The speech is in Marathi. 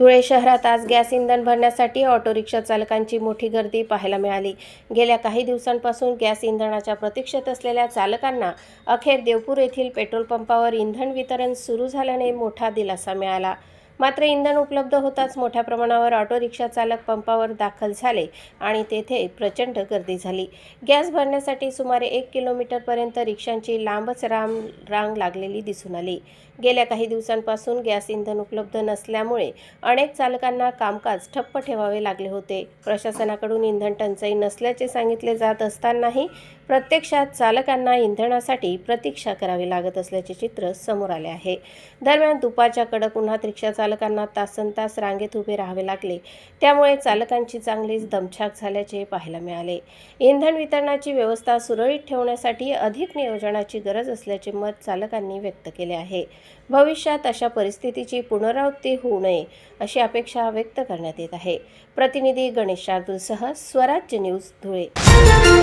धुळे शहरात आज गॅस इंधन भरण्यासाठी ऑटो रिक्षा चालकांची मोठी गर्दी पाहायला मिळाली। गेल्या काही दिवसांपासून गॅस इंधनाच्या प्रतीक्षेत असलेल्या चालकांना अखेर देवपूर येथील पेट्रोल पंपावर इंधन वितरण सुरू झाल्याने मोठा दिलासा मिळाला। मात्र इंधन उपलब्ध होताच मोठ्या प्रमाणावर ऑटो रिक्षा चालक पंपावर दाखल झाले आणि तेथे प्रचंड गर्दी झाली। गॅस भरण्यासाठी सुमारे 1 किलोमीटरपर्यंत रिक्षांची लांबच रांग लागलेली दिसून आली। गेल्या काही दिवसांपासून गॅस इंधन उपलब्ध नसल्यामुळे अनेक चालकांना कामकाज ठप्प ठेवावे लागले होते। प्रशासनाकडून इंधन टंचाई नसल्याचे सांगितले जात असतानाही प्रत्यक्षात चालकांना इंधनासाठी प्रतीक्षा करावी लागत असल्याचे चित्र समोर आले आहे। दरम्यान दुपारच्या कडक उन्हात रिक्षा चालकांना तासनतास रांगेत उभे राहावे लागले, त्यामुळे चालकांची चांगलीच दमछाक झाल्याचे पाहायला मिळाले। इंधन वितरणाची व्यवस्था सुरळीत ठेवण्यासाठी अधिक नियोजनाची गरज असल्याचे मत चालकांनी व्यक्त केले आहे। भविष्यात अशा परिस्थितीची पुनरावृत्ती होऊ नये अशी अपेक्षा व्यक्त करण्यात येत आहे। प्रतिनिधी गणेश शार्दूलसह स्वराज्य न्यूज, धुळे।